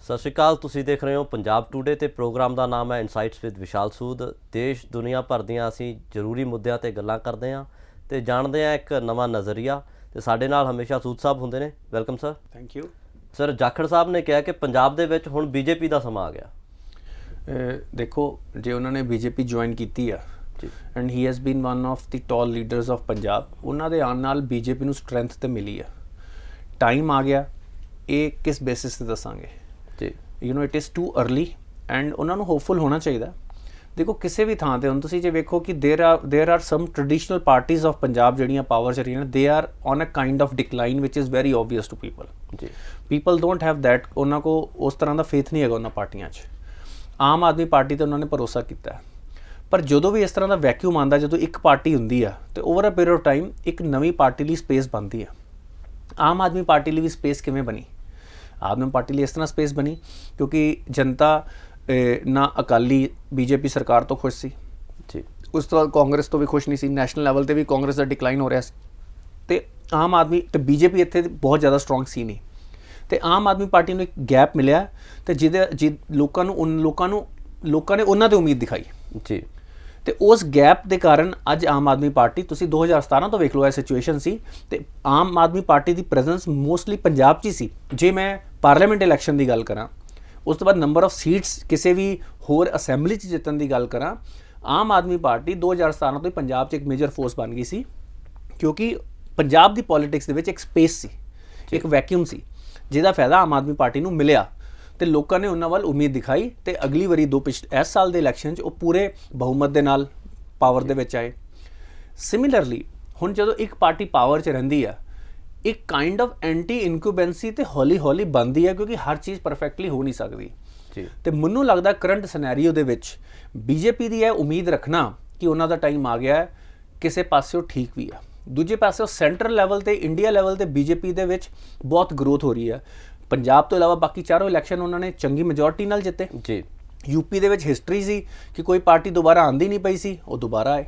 ਸਤਿ ਸ਼੍ਰੀ ਅਕਾਲ। ਤੁਸੀਂ ਦੇਖ ਰਹੇ ਹੋ ਪੰਜਾਬ ਟੂਡੇ ਤੇ ਪ੍ਰੋਗਰਾਮ ਦਾ ਨਾਮ ਹੈ ਇਨਸਾਈਟਸ ਵਿਦ ਵਿਸ਼ਾਲ ਸੂਦ। ਦੇਸ਼ ਦੁਨੀਆ ਭਰ ਦੀਆਂ ਅਸੀਂ ਜ਼ਰੂਰੀ ਮੁੱਦਿਆਂ ਤੇ ਗੱਲਾਂ ਕਰਦੇ ਹਾਂ ਤੇ ਜਾਣਦੇ ਹਾਂ ਇੱਕ ਨਵਾਂ ਨਜ਼ਰੀਆ। ਤੇ ਸਾਡੇ ਨਾਲ ਹਮੇਸ਼ਾ ਸੂਦ ਸਾਹਿਬ ਹੁੰਦੇ ਨੇ। Welcome sir. Thank you sir, Jakhar ਸਾਹਿਬ ਨੇ ਕਿਹਾ ਕਿ ਪੰਜਾਬ ਦੇ ਵਿੱਚ ਹੁਣ ਬੀਜੇਪੀ ਦਾ ਸਮਾਂ ਆ ਗਿਆ। ਦੇਖੋ, ਜੇ ਉਹਨਾਂ ਨੇ ਬੀਜੇਪੀ ਜੁਆਇਨ ਕੀਤੀ ਆ and he has been one of the tall leaders of Punjab, ਉਹਨਾਂ ਦੇ ਆਉਣ ਨਾਲ ਬੀਜੇਪੀ ਨੂੰ ਸਟਰੈਂਥ ਤੇ ਮਿਲੀ ਆ। ਟਾਈਮ ਆ ਗਿਆ, ਇਹ ਕਿਸ ਬੇਸਿਸ ਤੇ ਦੱਸਾਂਗੇ ਜੀ। It is too early and ਉਹਨਾਂ ਨੂੰ ਹੋਪਫੁਲ ਹੋਣਾ ਚਾਹੀਦਾ। ਦੇਖੋ, ਕਿਸੇ ਵੀ ਥਾਂ ਤੇ ਹੁਣ ਤੁਸੀਂ ਜੇ ਵੇਖੋ ਕਿ there are some traditional parties of Punjab ਜਿਹੜੀਆਂ ਪਾਵਰ 'ਚ ਰਹੀਆਂ ਨੇ, they are on a kind of decline ਵਿਚ is very obvious to people ji. People don't have that, ਉਹਨਾਂ ਕੋ ਉਸ ਤਰ੍ਹਾਂ ਦਾ ਫੇਥ ਨਹੀਂ ਹੈਗਾ ਉਹਨਾਂ ਪਾਰਟੀਆਂ 'ਚ। ਆਮ ਆਦਮੀ ਪਾਰਟੀ 'ਤੇ ਉਹਨਾਂ ਨੇ ਭਰੋਸਾ ਕੀਤਾ, ਪਰ ਜਦੋਂ ਵੀ ਇਸ ਤਰ੍ਹਾਂ ਦਾ ਵੈਕਿਊਮ ਆਉਂਦਾ, ਜਦੋਂ ਇੱਕ ਪਾਰਟੀ ਹੁੰਦੀ ਆ ਤੇ over a period of time ਇੱਕ ਨਵੀਂ ਪਾਰਟੀ ਲਈ ਸਪੇਸ ਬਣਦੀ ਆ। ਆਮ ਆਦਮੀ ਪਾਰਟੀ ਲਈ ਵੀ ਸਪੇਸ ਕਿਵੇਂ ਬਣੀ? ਆਮ ਆਦਮੀ ਪਾਰਟੀ ਲਈ ਇਸ ਤਰ੍ਹਾਂ ਸਪੇਸ ਬਣੀ ਕਿਉਂਕਿ ਜਨਤਾ ਨਾ ਅਕਾਲੀ ਬੀਜੇਪੀ ਸਰਕਾਰ ਤੋਂ ਖੁਸ਼ ਸੀ ਜੀ, ਉਸ ਤੋਂ ਬਾਅਦ ਕਾਂਗਰਸ ਤੋਂ ਵੀ ਖੁਸ਼ ਨਹੀਂ ਸੀ। ਨੈਸ਼ਨਲ ਲੈਵਲ 'ਤੇ ਵੀ ਕਾਂਗਰਸ ਦਾ ਡਿਕਲਾਈਨ ਹੋ ਰਿਹਾ ਸੀ ਅਤੇ ਆਮ ਆਦਮੀ ਅਤੇ ਬੀਜੇਪੀ ਇੱਥੇ ਬਹੁਤ ਜ਼ਿਆਦਾ ਸਟਰੋਂਗ ਸੀ ਨਹੀਂ, ਅਤੇ ਆਮ ਆਦਮੀ ਪਾਰਟੀ ਨੂੰ ਇੱਕ ਗੈਪ ਮਿਲਿਆ ਅਤੇ ਲੋਕਾਂ ਨੇ ਉਹਨਾਂ 'ਤੇ ਉਮੀਦ ਦਿਖਾਈ ਜੀ। ਅਤੇ ਉਸ ਗੈਪ ਦੇ ਕਾਰਨ ਅੱਜ ਆਮ ਆਦਮੀ ਪਾਰਟੀ, ਤੁਸੀਂ 2017 ਤੋਂ ਵੇਖ ਲਓ ਇਹ ਸਿਚੁਏਸ਼ਨ ਸੀ, ਅਤੇ ਆਮ ਆਦਮੀ ਪਾਰਟੀ ਦੀ ਪ੍ਰੈਜ਼ੈਂਸ ਮੋਸਟਲੀ ਪੰਜਾਬ 'ਚ ਹੀ ਸੀ। ਜੇ ਮੈਂ ਪਾਰਲੀਮੈਂਟ ਇਲੈਕਸ਼ਨ ਦੀ ਗੱਲ ਕਰਾਂ, ਉਸ ਤੋਂ ਬਾਅਦ ਨੰਬਰ ਆਫ ਸੀਟਸ ਕਿਸੇ ਵੀ ਹੋਰ ਅਸੈਂਬਲੀ 'ਚ ਜਿੱਤਣ ਦੀ ਗੱਲ ਕਰਾਂ, ਆਮ ਆਦਮੀ ਪਾਰਟੀ 2017 ਤੋਂ ਹੀ ਪੰਜਾਬ 'ਚ ਇੱਕ ਮੇਜਰ ਫੋਰਸ ਬਣ ਗਈ ਸੀ, ਕਿਉਂਕਿ ਪੰਜਾਬ ਦੀ ਪੋਲੀਟਿਕਸ ਦੇ ਵਿੱਚ ਇੱਕ ਸਪੇਸ ਸੀ, ਇੱਕ ਵੈਕਿਊਮ ਸੀ, ਜਿਹਦਾ ਫਾਇਦਾ ਆਮ ਆਦਮੀ ਪਾਰਟੀ ਨੂੰ ਮਿਲਿਆ ਅਤੇ ਲੋਕਾਂ ਨੇ ਉਹਨਾਂ ਵੱਲ ਉਮੀਦ ਦਿਖਾਈ ਅਤੇ ਅਗਲੀ ਵਾਰੀ ਇਸ ਸਾਲ ਦੇ ਇਲੈਕਸ਼ਨ 'ਚ ਉਹ ਪੂਰੇ ਬਹੁਮਤ ਦੇ ਨਾਲ ਪਾਵਰ ਦੇ ਵਿੱਚ ਆਏ। ਸਿਮਿਲਰਲੀ ਹੁਣ ਜਦੋਂ ਇੱਕ ਪਾਰਟੀ ਪਾਵਰ 'ਚ ਰਹਿੰਦੀ ਆ, ਇੱਕ ਕਾਈਂਡ ਆਫ ਐਂਟੀ ਇਨਕੂਬੈਂਸੀ ਤੇ ਹੌਲੀ ਹੌਲੀ ਬਣਦੀ ਹੈ, ਕਿਉਂਕਿ ਹਰ ਚੀਜ਼ ਪਰਫੈਕਟਲੀ ਹੋ ਨਹੀਂ ਸਕਦੀ ਜੀ। ਤੇ ਮੈਨੂੰ ਲੱਗਦਾ ਕਰੰਟ ਸਿਨੈਰੀਓ ਦੇ ਵਿੱਚ ਬੀਜੇਪੀ ਦੀ ਇਹ ਉਮੀਦ ਰੱਖਣਾ ਕਿ ਉਹਨਾਂ ਦਾ ਟਾਈਮ ਆ ਗਿਆ ਹੈ, ਕਿਸੇ ਪਾਸਿਓਂ ਠੀਕ ਵੀ ਆ। ਦੂਜੇ ਪਾਸਿਓਂ ਸੈਂਟਰਲ ਲੈਵਲ ਤੇ ਇੰਡੀਆ ਲੈਵਲ ਤੇ ਬੀਜੇਪੀ ਦੇ ਵਿੱਚ ਬਹੁਤ ਗਰੋਥ ਹੋ ਰਹੀ ਹੈ। ਪੰਜਾਬ ਤੋਂ ਇਲਾਵਾ ਬਾਕੀ ਚਾਰੋਂ ਇਲੈਕਸ਼ਨ ਉਹਨਾਂ ਨੇ ਚੰਗੀ ਮੈਜੋਰਟੀ ਨਾਲ ਜਿੱਤੇ ਜੀ। ਯੂਪੀ ਦੇ ਵਿੱਚ ਹਿਸਟਰੀ ਸੀ ਕਿ ਕੋਈ ਪਾਰਟੀ ਦੁਬਾਰਾ ਆਉਂਦੀ ਨਹੀਂ ਪਈ ਸੀ, ਉਹ ਦੁਬਾਰਾ ਆਏ,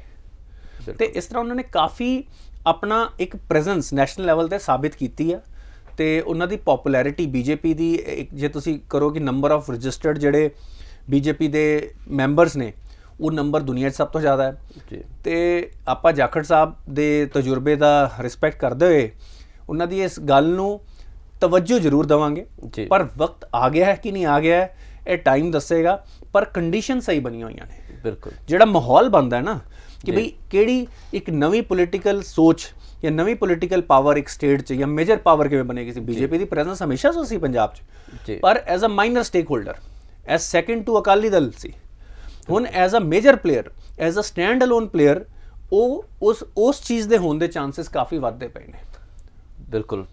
ਤੇ ਇਸ ਤਰ੍ਹਾਂ ਉਹਨਾਂ ਨੇ ਕਾਫੀ ਆਪਣਾ ਇੱਕ ਪ੍ਰੈਜ਼ੈਂਸ ਨੈਸ਼ਨਲ ਲੈਵਲ 'ਤੇ ਸਾਬਿਤ ਕੀਤੀ ਆ। ਅਤੇ ਉਹਨਾਂ ਦੀ ਪੋਪੂਲੈਰਿਟੀ ਬੀਜੇਪੀ ਦੀ, ਜੇ ਤੁਸੀਂ ਕਰੋ ਕਿ ਨੰਬਰ ਆਫ ਰਜਿਸਟਰਡ ਜਿਹੜੇ ਬੀਜੇਪੀ ਦੇ ਮੈਂਬਰਸ ਨੇ, ਉਹ ਨੰਬਰ ਦੁਨੀਆ 'ਚ ਸਭ ਤੋਂ ਜ਼ਿਆਦਾ ਹੈ ਜੀ। ਅਤੇ ਆਪਾਂ ਜਾਖੜ ਸਾਹਿਬ ਦੇ ਤਜਰਬੇ ਦਾ ਰਿਸਪੈਕਟ ਕਰਦੇ ਹੋਏ ਉਹਨਾਂ ਦੀ ਇਸ ਗੱਲ ਨੂੰ ਤਵੱਜੋ ਜ਼ਰੂਰ ਦੇਵਾਂਗੇ, ਪਰ ਵਕਤ ਆ ਗਿਆ ਹੈ ਕਿ ਨਹੀਂ ਆ ਗਿਆ ਹੈ ਇਹ ਟਾਈਮ ਦੱਸੇਗਾ। ਪਰ ਕੰਡੀਸ਼ਨ ਸਹੀ ਬਣੀਆਂ ਹੋਈਆਂ ਨੇ, ਬਿਲਕੁਲ ਜਿਹੜਾ ਮਾਹੌਲ ਬਣਦਾ ਹੈ ਨਾ ਕਿ ਬਈ ਕਿਹੜੀ ਇੱਕ ਨਵੀਂ ਪੋਲੀਟੀਕਲ ਸੋਚ ਜਾਂ ਨਵੀਂ ਪੋਲੀਟੀਕਲ ਪਾਵਰ ਇੱਕ ਸਟੇਟ 'ਚ ਜਾਂ ਮੇਜਰ ਪਾਵਰ ਕਿਵੇਂ ਬਣੇਗੀ ਸੀ। ਬੀਜੇਪੀ ਦੀ ਪ੍ਰੈਜ਼ੈਂਸ ਹਮੇਸ਼ਾ ਤੋਂ ਸੀ ਪੰਜਾਬ 'ਚ, ਪਰ as a minor stakeholder, as second to Akali Dal ਸੀ। ਹੁਣ as a major player, as a standalone player, ਉਹ ਉਸ ਚੀਜ਼ ਦੇ ਹੋਣ ਦੇ ਚਾਂਸਿਸ ਕਾਫੀ ਵੱਧਦੇ ਪਏ ਨੇ। ਬਿਲਕੁਲ,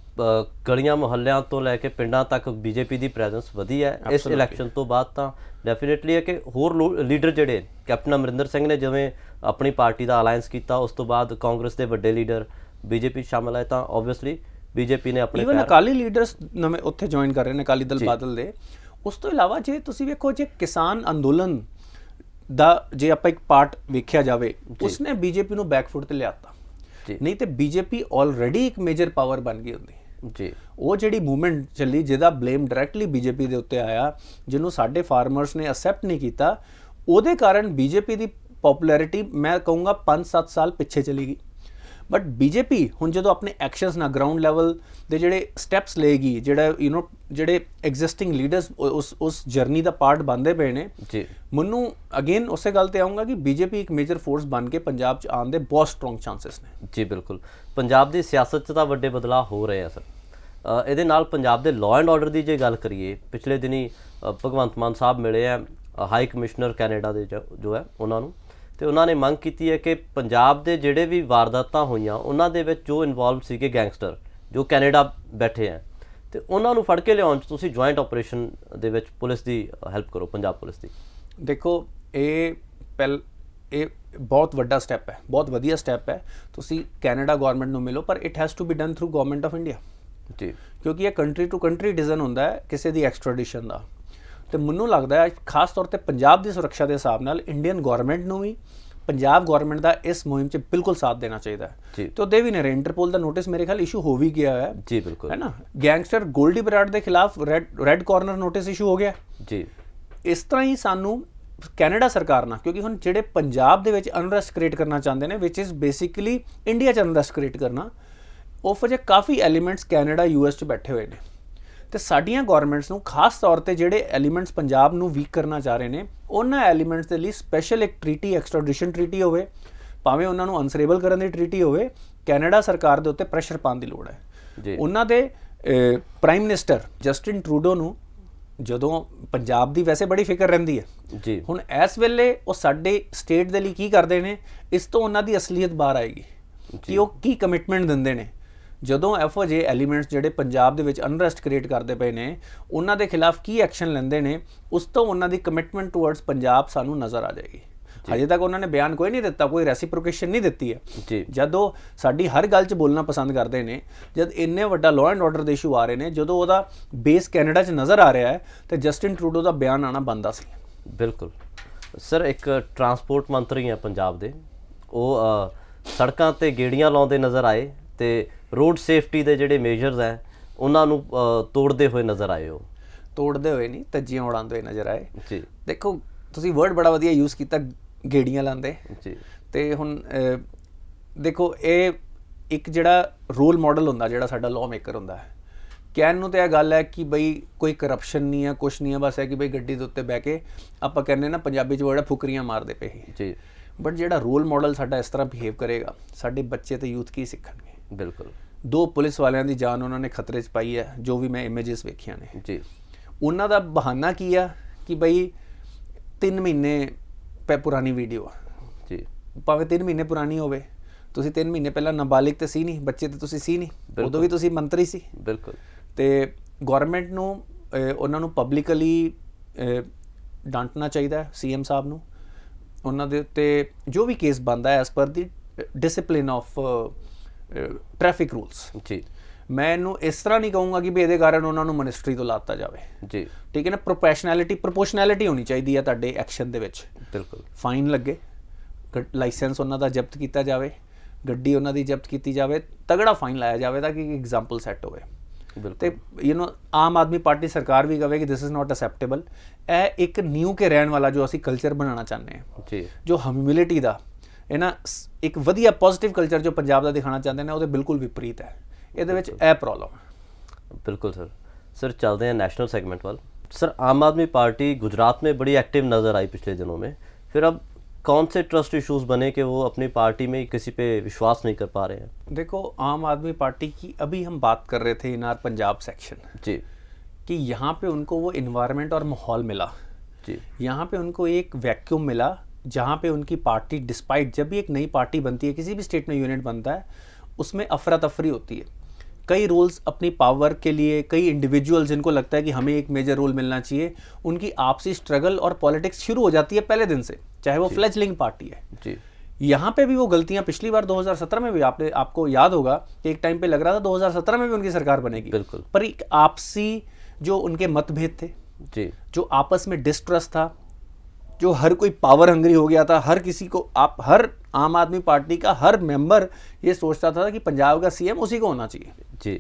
ਗਲੀਆਂ ਮੁਹੱਲਿਆਂ ਤੋਂ ਲੈ ਕੇ ਪਿੰਡਾਂ ਤੱਕ ਬੀਜੇਪੀ ਦੀ ਪ੍ਰੈਜ਼ੈਂਸ ਵਧੀ ਹੈ ਇਸ ਇਲੈਕਸ਼ਨ ਤੋਂ ਬਾਅਦ। ਤਾਂ ਡੈਫੀਨੇਟਲੀ ਹੈ ਕਿ ਹੋਰ ਲੀਡਰ ਜਿਹੜੇ ਕੈਪਟਨ ਅਮਰਿੰਦਰ ਸਿੰਘ ਨੇ ਜਿਵੇਂ ਆਪਣੀ ਪਾਰਟੀ ਦਾ ਅਲਾਇੰਸ ਕੀਤਾ, ਉਸ ਤੋਂ ਬਾਅਦ ਕਾਂਗਰਸ ਦੇ ਵੱਡੇ ਲੀਡਰ ਬੀਜੇਪੀ ਸ਼ਾਮਲ ਹੈ, ਤਾਂ ਓਬਵੀਅਸਲੀ ਬੀਜੇਪੀ ਨੇ ਆਪਣੇ ਈਵਨ ਅਕਾਲੀ ਲੀਡਰਸ ਨਵੇਂ ਉੱਥੇ ਜੁਆਇਨ ਕਰ ਰਹੇ ਨੇ, ਅਕਾਲੀ ਦਲ ਬਾਦਲ ਦੇ। ਉਸ ਤੋਂ ਇਲਾਵਾ ਜੇ ਤੁਸੀਂ ਵੇਖੋ, ਜੇ ਕਿਸਾਨ ਅੰਦੋਲਨ ਦਾ ਜੇ ਆਪਾਂ ਇੱਕ ਪਾਰਟ ਵੇਖਿਆ ਜਾਵੇ, ਉਸਨੇ ਬੀਜੇਪੀ ਨੂੰ ਬੈਕਫੁੱਟ 'ਤੇ ਲਿਆਤਾ, ਨਹੀਂ ਤੇ ਬੀਜੇਪੀ ਆਲਰੇਡੀ ਇੱਕ ਮੇਜਰ ਪਾਵਰ ਬਣ ਗਈ ਹੁੰਦੀ ਜੀ। ਉਹ ਜਿਹੜੀ ਮੂਵਮੈਂਟ ਚੱਲੀ, ਜਿਹਦਾ ਬਲੇਮ ਡਾਇਰੈਕਟਲੀ ਬੀਜੇਪੀ ਦੇ ਉੱਤੇ ਆਇਆ, ਜਿਹਨੂੰ ਸਾਡੇ ਫਾਰਮਰਸ ਨੇ ਅਸੈਪਟ ਨਹੀਂ ਕੀਤਾ, ਉਹਦੇ ਕਾਰਨ ਬੀਜੇਪੀ ਦੀ ਪੋਪੂਲੈਰਿਟੀ ਮੈਂ ਕਹੂੰਗਾ 5-7 ਸਾਲ ਪਿੱਛੇ ਚਲੀ ਗਈ। ਬਟ ਬੀਜੇਪੀ ਹੁਣ ਜਦੋਂ ਆਪਣੇ ਐਕਸ਼ਨਸ ਨਾਲ ਗਰਾਊਂਡ ਲੈਵਲ ਦੇ ਜਿਹੜੇ ਸਟੈਪਸ ਲਏਗੀ, ਜਿਹੜੇ ਐਗਜ਼ਿਸਟਿੰਗ ਲੀਡਰਸ ਉਸ ਜਰਨੀ ਦਾ ਪਾਰਟ ਬਣਦੇ ਪਏ ਨੇ ਜੀ, ਮੈਨੂੰ ਅਗੇਨ ਉਸੇ ਗੱਲ ਤੇ ਆਊਂਗਾ ਕਿ ਬੀਜੇਪੀ ਇੱਕ ਮੇਜਰ ਫੋਰਸ ਬਣ ਕੇ ਪੰਜਾਬ 'ਚ ਆਉਣ ਦੇ ਬਹੁਤ ਸਟਰੋਂਗ ਚਾਂਸਸ ਨੇ ਜੀ। ਬਿਲਕੁਲ, ਪੰਜਾਬ ਦੀ ਸਿਆਸਤ 'ਚ ਤਾਂ ਵੱਡੇ ਬਦਲਾਅ ਹੋ ਰਹੇ ਆ ਸਰ। ਇਹਦੇ ਨਾਲ ਪੰਜਾਬ ਦੇ ਲਾਅ ਐਂਡ ਆਰਡਰ ਦੀ ਜੇ ਗੱਲ ਕਰੀਏ, ਪਿਛਲੇ ਦਿਨੀ ਭਗਵੰਤ ਮਾਨ ਸਾਹਿਬ ਮਿਲੇ ਆ ਹਾਈ ਕਮਿਸ਼ਨਰ ਕੈਨੇਡਾ ਦੇ ਜੋ ਹੈ ਉਹਨਾਂ ਨੂੰ, ਅਤੇ ਉਹਨਾਂ ਨੇ ਮੰਗ ਕੀਤੀ ਹੈ ਕਿ ਪੰਜਾਬ ਦੇ ਜਿਹੜੇ ਵੀ ਵਾਰਦਾਤਾਂ ਹੋਈਆਂ ਉਹਨਾਂ ਦੇ ਵਿੱਚ ਜੋ ਇਨਵੋਲਵ ਸੀਗੇ ਗੈਂਗਸਟਰ ਜੋ ਕੈਨੇਡਾ ਬੈਠੇ ਹੈ, ਅਤੇ ਉਹਨਾਂ ਨੂੰ ਫੜ ਕੇ ਲਿਆਉਣ 'ਚ ਤੁਸੀਂ ਜੁਆਇੰਟ ਆਪਰੇਸ਼ਨ ਦੇ ਵਿੱਚ ਪੁਲਿਸ ਦੀ ਹੈਲਪ ਕਰੋ, ਪੰਜਾਬ ਪੁਲਿਸ ਦੀ। ਦੇਖੋ, ਇਹ ਬਹੁਤ ਵੱਡਾ ਸਟੈਪ ਹੈ, ਬਹੁਤ ਵਧੀਆ ਸਟੈਪ ਹੈ। ਤੁਸੀਂ ਕੈਨੇਡਾ ਗੌਰਮੈਂਟ ਨੂੰ ਮਿਲੋ, ਪਰ it has to be done through government of India ji, ਕਿਉਂਕਿ ਇਹ ਕੰਟਰੀ ਟੂ ਕੰਟਰੀ ਡਿਸੀਜਨ ਹੁੰਦਾ ਹੈ ਕਿਸੇ ਦੀ ਐਕਸਟ੍ਰੈਡੀਸ਼ਨ ਦਾ। ਅਤੇ ਮੈਨੂੰ ਲੱਗਦਾ ਹੈ ਖਾਸ ਤੌਰ 'ਤੇ ਪੰਜਾਬ ਦੀ ਸੁਰੱਖਿਆ ਦੇ ਹਿਸਾਬ ਨਾਲ ਇੰਡੀਅਨ ਗੌਰਮੈਂਟ ਨੂੰ ਵੀ ਪੰਜਾਬ ਗਵਰਨਮੈਂਟ ਦਾ ਇਸ ਮੁਹਿੰਮ 'ਚ ਬਿਲਕੁਲ ਸਾਥ ਦੇਣਾ ਚਾਹੀਦਾ ਹੈ ਜੀ। ਤੇ ਉਹ ਦੇ ਵੀ ਨੇ ਰਹੇ। ਇੰਟਰਪੋਲ ਦਾ ਨੋਟਿਸ ਮੇਰੇ ਖਿਆਲ ਇਸ਼ੂ ਹੋ ਵੀ ਗਿਆ ਹੈ ਜੀ ਬਿਲਕੁਲ, ਹੈ ਨਾ। ਗੈਂਗਸਟਰ ਗੋਲਡੀ ਬਰਾੜ ਦੇ ਖਿਲਾਫ ਰੈੱਡ ਕਾਰਨਰ ਨੋਟਿਸ ਇਸ਼ੂ ਹੋ ਗਿਆ ਜੀ। ਇਸ ਤਰ੍ਹਾਂ ਹੀ ਸਾਨੂੰ ਕੈਨੇਡਾ ਸਰਕਾਰ ਨਾਲ, ਕਿਉਂਕਿ ਹੁਣ ਜਿਹੜੇ ਪੰਜਾਬ ਦੇ ਵਿੱਚ ਅਨਰੈਸਟ ਕ੍ਰੀਏਟ ਕਰਨਾ ਚਾਹੁੰਦੇ ਨੇ, ਵਿਚ ਇਜ਼ ਬੇਸਿਕਲੀ ਇੰਡੀਆ 'ਚ ਅਨਰੈਸਟ ਕ੍ਰੀਏਟ ਕਰਨਾ, ਉਹ ਵਜ੍ਹਾ ਕਾਫੀ ਐਲੀਮੈਂਟਸ ਕੈਨੇਡਾ US 'ਚ ਬੈਠੇ ਹੋਏ ਨੇ ਤੇ ਸਾਡੀਆਂ ਗਵਰਨਮੈਂਟਸ ਨੂੰ ਖਾਸ ਤੌਰ ਤੇ ਜਿਹੜੇ ਐਲੀਮੈਂਟਸ ਪੰਜਾਬ ਨੂੰ ਵੀਕ ਕਰਨਾ ਚਾਹ ਰਹੇ ਨੇ, ਉਹਨਾਂ ਐਲੀਮੈਂਟਸ ਦੇ ਲਈ ਸਪੈਸ਼ਲ ਇੱਕ ਟ੍ਰੀਟੀ, ਐਕਸਟ੍ਰਾਡੀਸ਼ਨ ਟ੍ਰੀਟੀ ਹੋਵੇ, ਭਾਵੇਂ ਉਹਨਾਂ ਨੂੰ ਅਨਸਰੇਬਲ ਕਰਨ ਦੀ ਟ੍ਰੀਟੀ ਹੋਵੇ, ਕੈਨੇਡਾ ਸਰਕਾਰ ਦੇ ਉੱਤੇ ਪ੍ਰੈਸ਼ਰ ਪਾਉਣ ਦੀ ਲੋੜ ਹੈ ਜੀ। ਉਹਨਾਂ ਦੇ ਪ੍ਰਾਈਮ ਮਿਨਿਸਟਰ ਜਸਟਿਨ ਟਰੂਡੋ ਨੂੰ ਜਦੋਂ ਪੰਜਾਬ ਦੀ ਵੈਸੇ ਬੜੀ ਫਿਕਰ ਰਹਿੰਦੀ ਹੈ ਜੀ, ਹੁਣ ਇਸ ਵੇਲੇ ਉਹ ਸਾਡੇ ਸਟੇਟ ਦੇ ਲਈ ਕੀ ਕਰਦੇ ਨੇ, ਇਸ ਤੋਂ ਉਹਨਾਂ ਦੀ ਅਸਲੀਅਤ ਬਾਹਰ ਆਏਗੀ ਕਿ ਉਹ ਕੀ ਕਮਿਟਮੈਂਟ ਦਿੰਦੇ ਨੇ। ਜਦੋਂ ਇਹੋ ਜਿਹੇ ਐਲੀਮੈਂਟਸ ਜਿਹੜੇ ਪੰਜਾਬ ਦੇ ਵਿੱਚ ਅਨਰੈਸਟ ਕ੍ਰੀਏਟ ਕਰਦੇ ਪਏ ਨੇ, ਉਹਨਾਂ ਦੇ ਖਿਲਾਫ ਕੀ ਐਕਸ਼ਨ ਲੈਂਦੇ ਨੇ, ਉਸ ਤੋਂ ਉਹਨਾਂ ਦੀ ਕਮਿਟਮੈਂਟ ਟੁਵਰਡਸ ਪੰਜਾਬ ਸਾਨੂੰ ਨਜ਼ਰ ਆ ਜਾਏਗੀ। ਹਜੇ ਤੱਕ ਉਹਨਾਂ ਨੇ ਬਿਆਨ ਕੋਈ ਨਹੀਂ ਦਿੱਤਾ, ਕੋਈ ਰੈਸੀਪ੍ਰੋਕੇਸ਼ਨ ਨਹੀਂ ਦਿੱਤੀ ਹੈ ਜੀ। ਜਦੋਂ ਸਾਡੀ ਹਰ ਗੱਲ 'ਚ ਬੋਲਣਾ ਪਸੰਦ ਕਰਦੇ ਨੇ, ਜਦ ਇੰਨੇ ਵੱਡਾ ਲਾਅ ਐਂਡ ਆਰਡਰ ਦੇ ਇਸ਼ੂ ਆ ਰਹੇ ਨੇ, ਜਦੋਂ ਉਹਦਾ ਬੇਸ ਕੈਨੇਡਾ 'ਚ ਨਜ਼ਰ ਆ ਰਿਹਾ ਹੈ, ਤੇ ਜਸਟਿਨ ਟਰੂਡੋ ਦਾ ਬਿਆਨ ਆਉਣਾ ਬਣਦਾ ਸੀ। ਬਿਲਕੁਲ ਸਰ, ਇੱਕ ਟਰਾਂਸਪੋਰਟ ਮੰਤਰੀ ਹੈ ਪੰਜਾਬ ਦੇ, ਉਹ ਸੜਕਾਂ ਤੇ ਗੇੜੀਆਂ ਲਾਉਂਦੇ ਨਜ਼ਰ ਆਏ ਤੇ ਰੋਡ ਸੇਫਟੀ ਦੇ ਜਿਹੜੇ ਮੇਜਰਸ ਹੈ ਉਹਨਾਂ ਨੂੰ ਤੋੜਦੇ ਹੋਏ ਨਜ਼ਰ ਆਏ। ਉਹ ਤੋੜਦੇ ਹੋਏ ਨਹੀਂ, ਧੱਜੀਆਂ ਉਡਾਉਂਦੇ ਹੋਏ ਨਜ਼ਰ ਆਏ ਜੀ। ਦੇਖੋ ਤੁਸੀਂ ਵਰਡ ਬੜਾ ਵਧੀਆ ਯੂਜ਼ ਕੀਤਾ, ਗੇੜੀਆਂ ਲਾਉਂਦੇ ਜੀ। ਤੇ ਹੁਣ ਦੇਖੋ ਇਹ ਇੱਕ ਜਿਹੜਾ ਰੋਲ ਮਾਡਲ ਹੁੰਦਾ, ਜਿਹੜਾ ਸਾਡਾ ਲਾਅ ਮੇਕਰ ਹੁੰਦਾ ਹੈ, ਕਹਿਣ ਨੂੰ ਤਾਂ ਇਹ ਗੱਲ ਹੈ ਕਿ ਬਈ ਕੋਈ ਕਰਪਸ਼ਨ ਨਹੀਂ ਹੈ, ਕੁਛ ਨਹੀਂ ਹੈ, ਬਸ ਹੈ ਕਿ ਬਈ ਗੱਡੀ ਦੇ ਉੱਤੇ ਬਹਿ ਕੇ ਆਪਾਂ ਕਹਿੰਦੇ ਨਾ ਪੰਜਾਬੀ 'ਚ ਵਰਡ ਫੁਕਰੀਆਂ ਮਾਰਦੇ ਪਏ ਜੀ। ਬਟ ਜਿਹੜਾ ਰੋਲ ਮਾਡਲ ਸਾਡਾ ਇਸ ਤਰ੍ਹਾਂ ਬਿਹੇਵ ਕਰੇਗਾ, ਸਾਡੇ ਬੱਚੇ ਤੇ ਯੂਥ ਕੀ ਸਿੱਖਣਗੇ। ਬਿਲਕੁਲ। 2 ਪੁਲਿਸ ਵਾਲਿਆਂ ਦੀ ਜਾਨ ਉਹਨਾਂ ਨੇ ਖਤਰੇ 'ਚ ਪਾਈ ਹੈ, ਜੋ ਵੀ ਮੈਂ ਇਮੇजेस ਵੇਖੀਆਂ ਨੇ ਜੀ। ਉਹਨਾਂ ਦਾ ਬਹਾਨਾ ਕੀ ਆ ਕਿ ਬਈ 3 ਮਹੀਨੇ ਪੁਰਾਣੀ ਵੀਡੀਓ ਆ ਜੀ, ਭਾਵੇਂ 3 ਮਹੀਨੇ ਪੁਰਾਣੀ ਹੋਵੇ, ਤੁਸੀਂ 3 ਮਹੀਨੇ ਪਹਿਲਾਂ ਨਾਬਾਲਿਗ ਤੇ ਸੀ ਨਹੀਂ, ਬੱਚੇ ਤੇ ਤੁਸੀਂ ਸੀ ਨਹੀਂ, ਉਦੋਂ ਵੀ ਤੁਸੀਂ ਮੰਤਰੀ ਸੀ। ਬਿਲਕੁਲ। ਤੇ ਗਵਰਨਮੈਂਟ ਨੂੰ ਉਹਨਾਂ ਨੂੰ ਪਬਲਿਕਲੀ ਡਾਂਟਣਾ ਚਾਹੀਦਾ ਹੈ, CM ਸਾਹਿਬ ਨੂੰ। ਉਹਨਾਂ ਦੇ ਉੱਤੇ ਜੋ ਵੀ ਕੇਸ ਬਣਦਾ ਹੈ as per the discipline of traffic rules. ਜੀ। ਮੈਂ ਇਹਨੂੰ ਇਸ ਤਰ੍ਹਾਂ ਨਹੀਂ ਕਹੂੰਗਾ ਕਿ ਵੀ ਇਹਦੇ ਕਾਰਨ ਉਹਨਾਂ ਨੂੰ ਮਿਨਿਸਟਰੀ ਤੋਂ ਲਾਤਾ ਜਾਵੇ। ਜੀ। ਠੀਕ ਹੈ ਨਾ, ਪ੍ਰੋਪੋਰਸ਼ਨੈਲਿਟੀ ਹੋਣੀ ਚਾਹੀਦੀ ਹੈ ਤੁਹਾਡੇ ਐਕਸ਼ਨ ਦੇ ਵਿੱਚ। ਬਿਲਕੁਲ। ਫਾਈਨ ਲੱਗੇ, ਲਾਇਸੈਂਸ ਉਹਨਾਂ ਦਾ ਜ਼ਬਤ ਕੀਤਾ ਜਾਵੇ, ਗੱਡੀ ਉਹਨਾਂ ਦੀ ਜ਼ਬਤ ਕੀਤੀ ਜਾਵੇ, ਤਗੜਾ ਫਾਈਨ ਲਾਇਆ ਜਾਵੇ ਤਾਂ ਕਿ ਐਗਜ਼ਾਮਪਲ ਸੈੱਟ ਹੋਵੇ। ਤੇ ਆਮ ਆਦਮੀ ਪਾਰਟੀ ਸਰਕਾਰ ਵੀ ਕਹੇ ਕਿ ਦਿਸ ਇਜ਼ ਨਾਟ ਅਸੈਪਟੇਬਲ। ਇਹ ਇੱਕ ਨਿਊ ਕੇ ਰਹਿਣ ਵਾਲਾ ਜੋ ਅਸੀਂ ਕਲਚਰ ਬਣਾਉਣਾ ਚਾਹੁੰਦੇ ਹਾਂ ਜੀ, ਜੋ ਹਿਊਮਿਲਿਟੀ ਦਾ ਇਹ ਨਾ ਇੱਕ ਵਧੀਆ ਪੋਜ਼ਿਟਿਵ ਕਲਚਰ ਜੋ ਪੰਜਾਬ ਦਾ ਦਿਖਾਉਣਾ ਚਾਹੁੰਦੇ ਨੇ, ਉਹਦੇ ਬਿਲਕੁਲ ਵਿਪਰੀਤ ਹੈ। ਇਹਦੇ ਵਿੱਚ ਇਹ ਪ੍ਰੋਬਲਮ ਹੈ। ਬਿਲकुल सर चलते हैं नेशनल सेगमेंट वाल। सर, आम आदमी पार्टी गुजरात में बड़ी एक्टिव नज़र आई पिछले दिनों में, फिर अब कौन से ट्रस्ट इश्यूज बने कि वो अपनी पार्टी में किसी पे विश्वास नहीं कर पा रहे हैं? देखो, आम आदमी पार्टी की अभी हम बात कर रहे थे इन आर पंजाब सेक्शन जी, कि यहाँ पे उनको वो इन्वायरमेंट और माहौल मिला जी। यहाँ पे उनको एक वैक्यूम मिला जहाँ पे उनकी पार्टी, डिस्पाइट जब भी एक नई पार्टी बनती है, किसी भी स्टेट में यूनिट बनता है, उसमें अफरा तफरी होती है। कई रोल्स अपनी पावर के लिए, कई इंडिविजुअल जिनको लगता है कि हमें एक मेजर रोल मिलना चाहिए, उनकी आपसी स्ट्रगल और पॉलिटिक्स शुरू हो जाती है पहले दिन से, चाहे वो फ्लेजलिंग पार्टी है जी। यहाँ पे भी वो गलतियां पिछली बार 2017 में भी आपको याद होगा कि एक टाइम पे लग रहा था 2017 में भी उनकी सरकार बनेगी। बिल्कुल। पर एक आपसी जो उनके मतभेद थे जी, जो आपस में डिस्ट्रस्ट था, जो हर कोई पावर हंग्री हो गया था, हर किसी को हर आम आदमी पार्टी का हर मेंबर ये सोचता था कि पंजाब का CM उसी को होना चाहिए जी।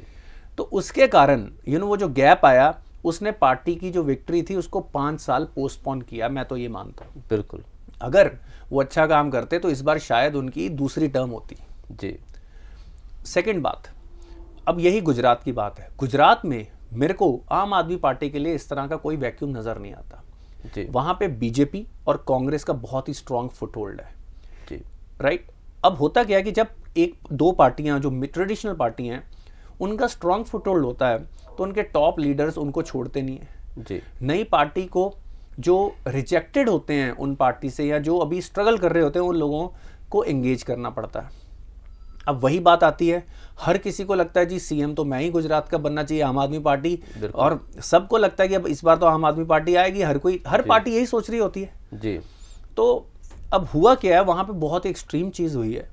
तो उसके कारण वो जो गैप आया, उसने पार्टी की जो विक्ट्री थी उसको 5 साल पोस्टपोन किया। मैं तो ये मानता हूँ। बिल्कुल। अगर वो अच्छा काम करते तो इस बार शायद उनकी दूसरी टर्म होती। जी। सेकंड बात, अब यही गुजरात की बात है। गुजरात में मेरे को आम आदमी पार्टी के लिए इस तरह का कोई वैक्यूम नजर नहीं आता जी। वहां पे बीजेपी और कांग्रेस का बहुत ही स्ट्रांग फुटहोल्ड है जी। राइट। अब होता क्या है कि जब 1-2 पार्टियां जो ट्रेडिशनल पार्टी हैं, उनका स्ट्रांग फुटहोल्ड होता है तो उनके टॉप लीडर्स उनको छोड़ते नहीं है जी। नई पार्टी को जो रिजेक्टेड होते हैं उन पार्टी से, या जो अभी स्ट्रगल कर रहे होते हैं, उन लोगों को एंगेज करना पड़ता है। अब वही बात आती है, हर किसी को लगता है जी CM तो मैं ही गुजरात का बनना चाहिए, आम आदमी पार्टी, और सबको लगता है कि अब इस बार तो आम आदमी पार्टी आएगी, हर पार्टी यही सोच रही होती है जी। तो अब हुआ क्या है, वहाँ पे बहुत एक्सट्रीम चीज़ हुई है।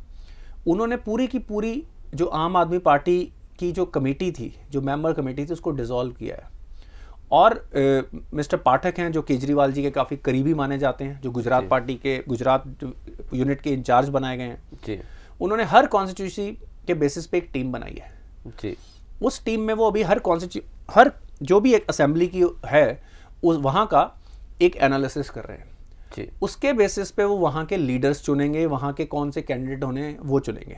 उन्होंने पूरी की पूरी जो आम आदमी पार्टी की जो कमेटी थी, जो मेंबर कमेटी थी, उसको डिसॉल्व किया है और मिस्टर पाठक हैं जो केजरीवाल जी के काफ़ी करीबी माने जाते हैं, जो गुजरात पार्टी के गुजरात यूनिट के इंचार्ज बनाए गए हैं जी। उन्होंने हर कॉन्स्टिट्यूंसी के बेसिस पे एक टीम बनाई है जी। उस टीम में वो अभी हर जो भी एक असेंबली की है उस वहाँ का एक एनालिसिस कर रहे हैं जी। उसके बेसिस पे वो वहाँ के लीडर्स चुनेंगे, वहाँ के कौन से कैंडिडेट होने वो चुनेंगे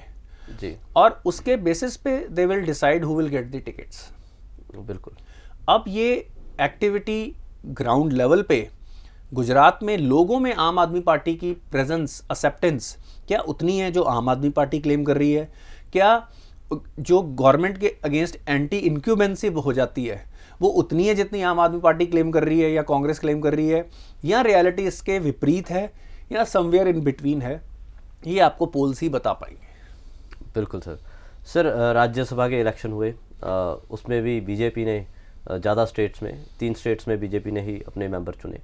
जी। और उसके बेसिस पे they will decide who will get the tickets. बिल्कुल। अब ये एक्टिविटी ग्राउंड लेवल पे गुजरात में लोगों में आम आदमी पार्टी की प्रेजेंस, एक्सेप्टेंस क्या उतनी है जो आम आदमी पार्टी क्लेम कर रही है? क्या जो गवर्नमेंट के अगेंस्ट एंटी इंक्यूबेंसी हो जाती है वो उतनी है जितनी आम आदमी पार्टी क्लेम कर रही है या कांग्रेस क्लेम कर रही है, या रियलिटी इसके विपरीत है, या समवेयर इन बिटवीन है? ये आपको पोल्स ही बता पाएंगे। बिल्कुल सर। सर राज्यसभा के इलेक्शन हुए, उसमें भी बीजेपी ने ज़्यादा स्टेट्स में 3 स्टेट्स में बीजेपी ने ही अपने मेंबर चुने,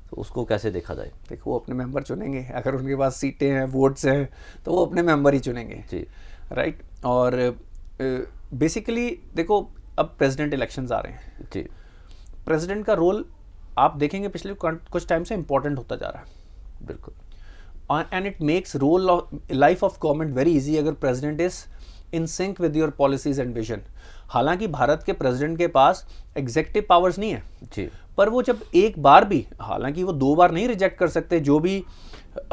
तो उसको कैसे देखा जाए? देखो वो अपने मेंबर चुनेंगे, अगर उनके पास सीटें हैं, वोट्स हैं, तो वो अपने मेंबर ही चुनेंगे जी। राइट। और बेसिकली देखो अब प्रेसिडेंट इलेक्शंस आ रहे हैं जी। प्रेसिडेंट का रोल आप देखेंगे पिछले कुछ टाइम से इंपॉर्टेंट होता जा रहा है। बिल्कुल। And it makes role of life of government very easy अगर president is in sync with your policies and vision. हालांकि भारत के प्रेसिडेंट के पास एग्जेक्टिव पावर्स नहीं है जी। पर वो जब एक बार भी, हालांकि वो 2 बार नहीं रिजेक्ट कर सकते, जो भी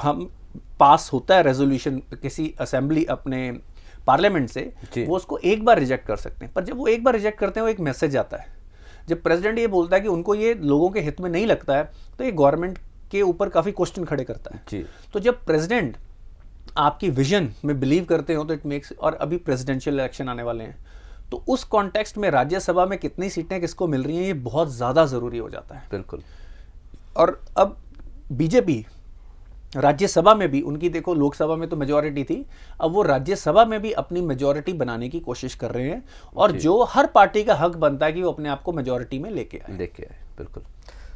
हम पास होता है रेजोल्यूशन किसी असेंबली अपने पार्लियामेंट से वो उसको एक बार रिजेक्ट कर सकते हैं। पर जब वो एक बार रिजेक्ट करते हैं वो एक मैसेज आता है। जब प्रेसिडेंट ये बोलता है कि उनको ये लोगों के हित में नहीं लगता है तो ये गवर्नमेंट के ऊपर काफ़ी क्वेश्चन खड़े करता है जी। तो जब प्रेसिडेंट आपकी विजन में बिलीव करते हो तो इट मेक्स, और अभी प्रेसिडेंशियल इलेक्शन आने वाले हैं तो उस कॉन्टेक्स्ट में राज्यसभा में कितनी सीटें किसको मिल रही हैं ये बहुत ज़्यादा ज़रूरी हो जाता है। बिल्कुल। और अब बीजेपी राज्यसभा में भी, उनकी देखो लोकसभा में तो मेजॉरिटी थी, अब वो राज्यसभा में भी अपनी मेजॉरिटी बनाने की कोशिश कर रहे हैं और जो हर पार्टी का हक बनता है कि वो अपने आप को मेजॉरिटी में लेके आए। बिल्कुल।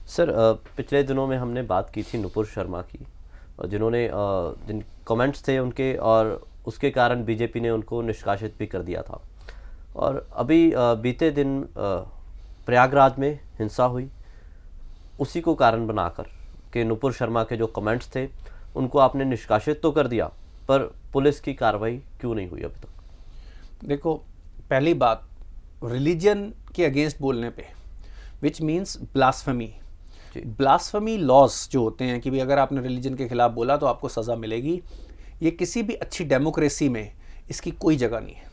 सर पिछले दिनों में हमने बात की थी नुपुर शर्मा की, जिन्होंने जिन कमेंट्स थे उनके, और उसके कारण बीजेपी ने उनको निष्कासित भी कर दिया था। और अभी बीते दिन प्रयागराज में हिंसा हुई, उसी को कारण बनाकर कि नुपुर शर्मा के जो कमेंट्स थे उनको आपने निष्कासित तो कर दिया, पर पुलिस की कार्रवाई क्यों नहीं हुई अभी तक? देखो पहली बात, रिलीजन के अगेंस्ट बोलने पे which means blasphemy, blasphemy laws जो होते हैं कि भाई अगर आपने रिलीजन के खिलाफ बोला तो आपको सज़ा मिलेगी, ये किसी भी अच्छी डेमोक्रेसी में इसकी कोई जगह नहीं है।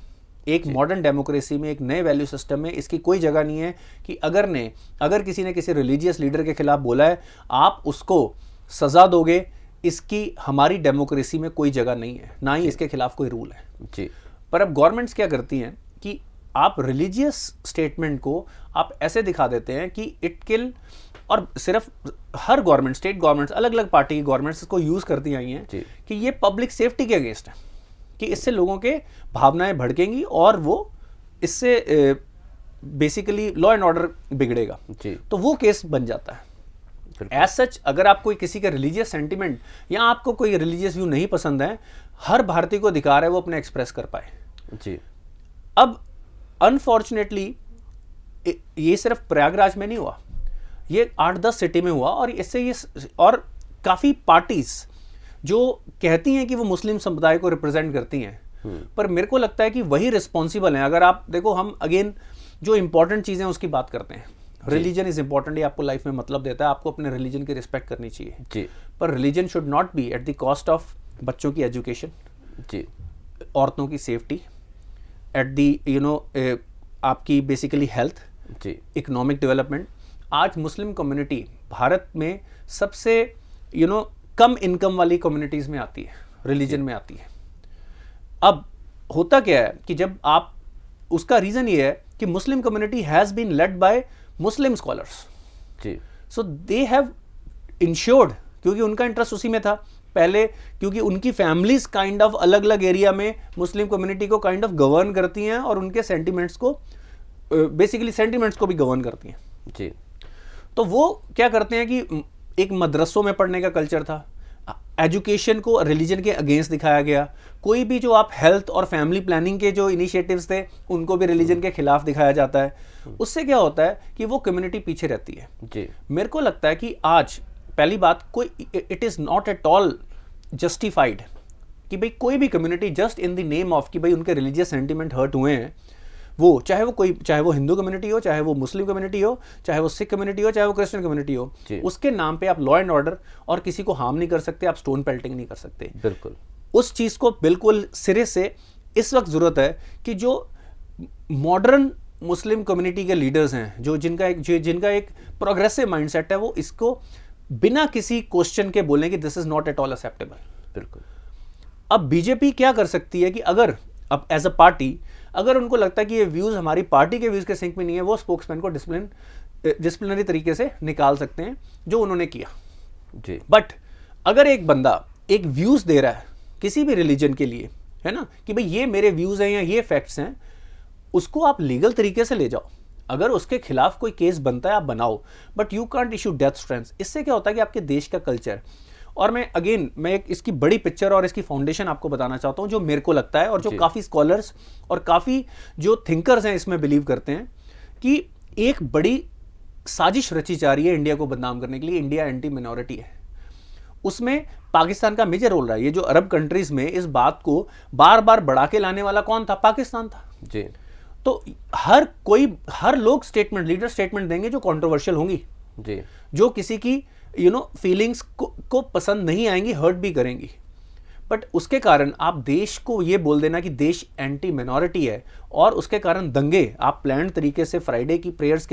एक मॉडर्न डेमोक्रेसी में, एक नए वैल्यू सिस्टम में इसकी कोई जगह नहीं है कि अगर किसी ने किसी रिलीजियस लीडर के खिलाफ बोला है आप उसको सज़ा दोगे, इसकी हमारी डेमोक्रेसी में कोई जगह नहीं है, ना ही इसके खिलाफ कोई रूल है जी। पर अब गवर्नमेंट्स क्या करती हैं कि आप रिलीजियस स्टेटमेंट को आप ऐसे दिखा देते हैं कि इट किल, और सिर्फ हर गवर्नमेंट, स्टेट गवर्नमेंट्स, अलग अलग पार्टी की गवर्नमेंट्स इसको यूज़ करती आई हैं कि ये पब्लिक सेफ्टी के अगेंस्ट है, कि इससे लोगों के भावनाएं भड़केंगी और वो इससे बेसिकली लॉ एंड ऑर्डर बिगड़ेगा जी। तो वो केस बन जाता है। एज सच अगर आप कोई किसी का रिलीजियस सेंटिमेंट या आपको कोई रिलीजियस व्यू नहीं पसंद है, हर भारतीय को अधिकार है वो अपने एक्सप्रेस कर पाए जी। अब अनफॉर्चुनेटली ये सिर्फ प्रयागराज में नहीं हुआ, ये 8-10 सिटी में हुआ, और इससे ये और काफ़ी पार्टीज जो कहती हैं कि वो मुस्लिम समुदाय को रिप्रेजेंट करती हैं, पर मेरे को लगता है कि वही रिस्पॉन्सिबल हैं। अगर आप देखो, हम अगेन जो इंपॉर्टेंट चीज़ें उसकी बात करते हैं, रिलीजन इज इंपॉर्टेंट, ये आपको लाइफ में मतलब देता है, आपको अपने रिलीजन की रिस्पेक्ट करनी चाहिए जी। पर religion should not be at the cost of बच्चों की एजुकेशन जी, औरतों की सेफ्टी, एट दी आपकी बेसिकली हेल्थ जी, इकोनॉमिक डेवलपमेंट। आज मुस्लिम कम्युनिटी भारत में सबसे कम इनकम वाली कम्युनिटीज़ में आती है, रिलीजन में आती है। अब होता क्या है कि जब आप, उसका रीज़न ये है कि Muslim community has been led by Muslim scholars ji, so they have ensured, क्योंकि उनका इंटरेस्ट उसी में था पहले, क्योंकि उनकी फैमिलीज काइंड ऑफ अलग अलग एरिया में मुस्लिम कम्युनिटी को काइंड ऑफ गवर्न करती हैं और उनके सेंटिमेंट्स को बेसिकली सेंटिमेंट्स को भी गवर्न करती हैं जी। तो वो क्या करते हैं कि एक मदरसों में पढ़ने का कल्चर था, एजुकेशन को रिलीजन के अगेंस्ट दिखाया गया, कोई भी जो आप हेल्थ और फैमिली प्लानिंग के जो इनिशिएटिव्स थे उनको भी रिलीजन के खिलाफ दिखाया जाता है। उससे क्या होता है कि वो कम्युनिटी पीछे रहती है जी। मेरे को लगता है कि आज पहली बात, कोई it is not at all justified कि भाई कोई भी community just in the name of कि भाई उनके रिलीजियस सेंटिमेंट हर्ट हुए हैं, वो चाहे वो हिंदू कम्युनिटी हो, चाहे वो मुस्लिम कम्युनिटी हो, चाहे वो सिख कम्युनिटी हो, चाहे वो क्रिश्चियन कम्युनिटी हो, उसके नाम पे आप लॉ एंड ऑर्डर और किसी को हार्म नहीं कर सकते, आप स्टोन पेल्टिंग नहीं कर सकते। बिल्कुल उस चीज़ को बिल्कुल सिरे से इस वक्त ज़रूरत है कि जो मॉडर्न मुस्लिम कम्युनिटी के लीडर्स हैं, जो जिनका एक प्रोग्रेसिव माइंडसेट है, वो इसको बिना किसी क्वेश्चन के बोलें कि this is not at all acceptable. बिल्कुल। अब बीजेपी क्या कर सकती है कि अगर अब एज अ पार्टी अगर उनको लगता है कि ये व्यूज़ हमारी पार्टी के व्यूज़ के सिंक में नहीं है, वो स्पोक्समैन को डिसिप्लिनरी तरीके से निकाल सकते हैं, जो उन्होंने किया जी। बट अगर एक बंदा एक व्यूज़ दे रहा है किसी भी रिलीजन के लिए, है ना, कि भाई ये मेरे व्यूज़ हैं या ये फैक्ट्स हैं, उसको आप लीगल तरीके से ले जाओ। अगर उसके खिलाफ कोई केस बनता है आप बनाओ, but you can't issue death strengths. इससे क्या होता है कि आपके देश का कल्चर, और मैं एक इसकी बड़ी पिक्चर और इसकी फाउंडेशन आपको बताना चाहता हूं, जो मेरे को लगता है और जो काफ़ी स्कॉलर्स और काफ़ी जो थिंकर्स हैं इसमें बिलीव करते हैं कि एक बड़ी साजिश रची जा रही है इंडिया को बदनाम करने के लिए। इंडिया एंटी मिनॉरिटी है, उसमें पाकिस्तान का मेजर रोल रहा है। ये जो अरब कंट्रीज में इस बात को बार बार बढ़ा के लाने वाला कौन था? पाकिस्तान था जी। तो हर लोग लीडर स्टेटमेंट देंगे जो कंट्रोवर्शियल होंगी जी, जो किसी की फीलिंग्स को पसंद नहीं आएंगी, हर्ट भी करेंगी, बट उसके कारण आप देश को ये बोल देना कि देश एंटी मिनॉरिटी है, और उसके कारण दंगे आप प्लान तरीके से फ्राइडे की प्रेयर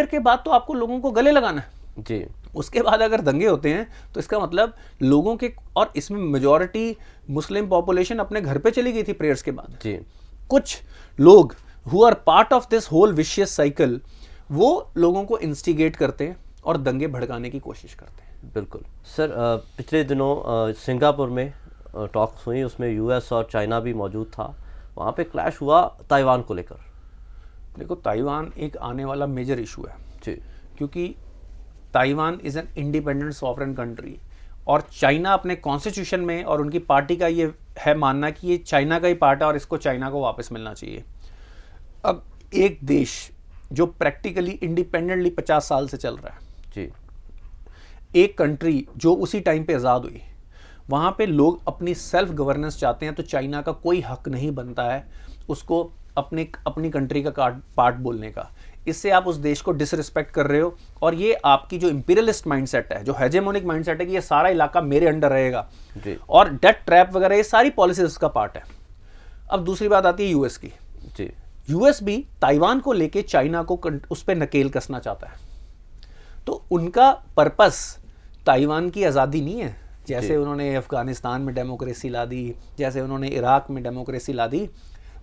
के बाद तो आपको लोगों को गले लगाना है जी। उसके बाद अगर दंगे होते हैं तो इसका मतलब लोगों के, और इसमें मेजॉरिटी मुस्लिम पॉपुलेशन अपने घर पे चली गई थी प्रेयर्स के बाद जी। कुछ लोग who are part of this whole vicious cycle, वो लोगों को इंस्टिगेट करते हैं और दंगे भड़काने की कोशिश करते हैं। बिल्कुल सर, पिछले दिनों सिंगापुर में टॉक्स हुई, उसमें यूएस और चाइना भी मौजूद था, वहाँ पे क्लैश हुआ ताइवान को लेकर। देखो, ताइवान एक आने वाला मेजर इशू है जी। क्योंकि Taiwan is an independent sovereign country, और चाइना अपने कॉन्स्टिट्यूशन में और उनकी पार्टी का ये है मानना कि ये चाइना का ही पार्ट है और इसको चाइना को वापस मिलना चाहिए। अब एक देश जो प्रैक्टिकली इंडिपेंडेंटली 50 साल से चल रहा है जी, एक कंट्री जो उसी टाइम पे आज़ाद हुई, वहाँ पे लोग अपनी सेल्फ गवर्नेंस चाहते हैं, तो चाइना का कोई हक नहीं बनता है उसको अपनी कंट्री का पार्ट बोलने का। इससे आप उस देश को डिसरिस्पेक्ट कर रहे हो, और ये आपकी जो इंपीरियलिस्ट माइंडसेट है, जो हेजेमोनिक माइंडसेट है कि ये सारा इलाका मेरे अंडर रहेगा जी। और डेट ट्रैप वगैरह, ये सारी पॉलिसीज उसका पार्ट है। अब दूसरी बात आती है यूएस की। जी। यूएस भी ताइवान को लेके चाइना को उस पर नकेल कसना चाहता है, तो उनका पर्पस ताइवान की आज़ादी नहीं है। जैसे उन्होंने अफगानिस्तान में डेमोक्रेसी ला दी, जैसे उन्होंने इराक में डेमोक्रेसी ला दी,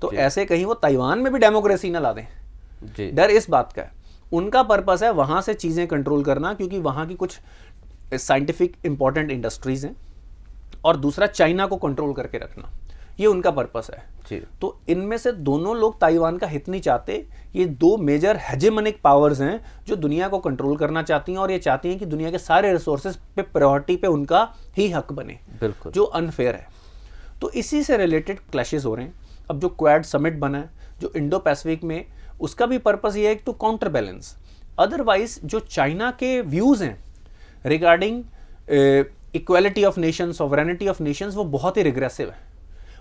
तो ऐसे कहीं वो ताइवान में भी डेमोक्रेसी ना ला दें। जी। डर इस बात का है, उनका पर्पस है वहाँ से चीज़ें कंट्रोल करना, क्योंकि वहाँ की कुछ साइंटिफिक इंपॉर्टेंट इंडस्ट्रीज़ हैं, और दूसरा चाइना को कंट्रोल करके रखना, ये उनका पर्पस है। जी। तो इनमें से दोनों लोग ताइवान का हित नहीं चाहते। ये दो मेजर हेजेमनिक पावर्स हैं जो दुनिया को कंट्रोल करना चाहती हैं, और ये चाहती हैं कि दुनिया के सारे रिसोर्सेज पे प्रायोरिटी पे उनका ही हक बने, बिल्कुल, जो अनफेयर है। तो इसी से रिलेटेड क्लैशेस हो रहे हैं। अब जो क्वाड समिट बना है जो इंडो पैसिफिक में, उसका भी पर्पस ये है टू काउंटर बैलेंस। अदरवाइज जो चाइना के व्यूज़ हैं regarding equality of Nations, sovereignty of Nations, वो बहुत ही रिग्रेसिव है।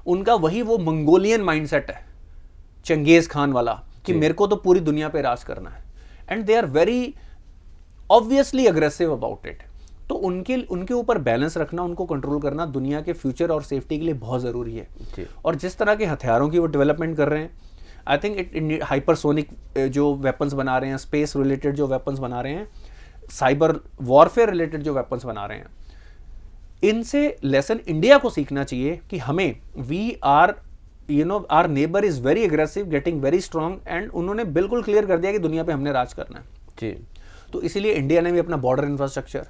उनका वो मंगोलियन माइंडसेट है, चंगेज खान वाला, कि मेरे को तो पूरी दुनिया पे राज करना है, and they are very obviously aggressive about it. तो उनके ऊपर बैलेंस रखना, उनको कंट्रोल करना दुनिया के फ्यूचर और सेफ्टी के लिए बहुत ज़रूरी है। और जिस तरह के हथियारों की वो डेवलपमेंट कर रहे हैं, आई थिंक हाइपरसोनिक जो वेपन्स बना रहे हैं, स्पेस रिलेटेड जो वेपन्स बना रहे हैं, साइबर वॉरफेयर रिलेटेड जो वेपन्स बना रहे हैं, इनसे लेसन इंडिया को सीखना चाहिए कि हमें our neighbour is very aggressive, getting very strong, and उन्होंने बिल्कुल क्लियर कर दिया कि दुनिया पे हमने राज करना है। जी। तो इसीलिए इंडिया ने भी अपना बॉर्डर इंफ्रास्ट्रक्चर,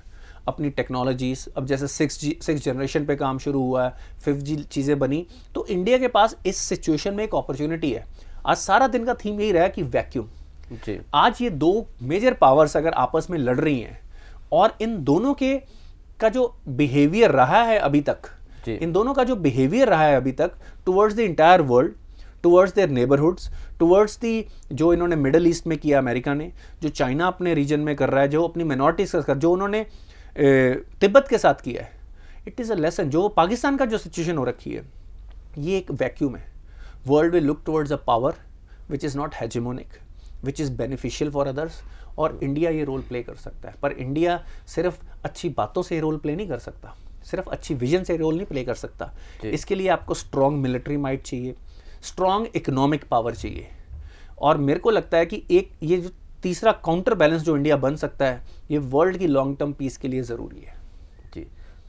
अपनी टेक्नोलॉजीज, अब जैसे 6 जनरेशन पे काम शुरू हुआ है, 5G चीज़ें बनी, तो इंडिया के पास इस सिचुएशन में एक अपॉर्चुनिटी है। आज सारा दिन का थीम यही रहा कि वैक्यूम। जी। आज ये दो मेजर पावर्स अगर आपस में लड़ रही हैं और इन दोनों के का जो बिहेवियर रहा है अभी तक, जी। इन दोनों का जो बिहेवियर रहा है अभी तक towards the entire world, towards their neighbourhoods, towards the, जो इन्होंने मिडल ईस्ट में किया अमेरिका ने, जो चाइना अपने रीजन में कर रहा है, जो अपनी मिनॉरिटीज का कर, जो उन्होंने तिब्बत के साथ किया है, इट इज़ अ लेसन। जो पाकिस्तान का जो सिचुएशन हो रखी है, ये एक वैक्यूम है। World will look towards a power which is not hegemonic, which is beneficial for others, और इंडिया ये रोल प्ले कर सकता है। पर इंडिया सिर्फ अच्छी बातों से रोल प्ले नहीं कर सकता, सिर्फ अच्छी विजन से रोल नहीं प्ले कर सकता। इसके लिए आपको स्ट्रॉन्ग मिलिट्री माइट चाहिए, स्ट्रॉन्ग इकोनॉमिक पावर चाहिए, और मेरे को लगता है कि एक ये जो तीसरा काउंटर बैलेंस जो इंडिया बन सकता है, ये वर्ल्ड की लॉन्ग टर्म पीस के लिए ज़रूरी है। जी,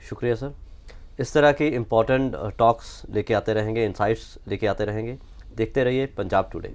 शुक्रिया सर। इस तरह के इम्पोर्टेंट टॉक्स लेके आते रहेंगे, इनसाइट्स लेके आते रहेंगे। देखते रहिए पंजाब टुडे।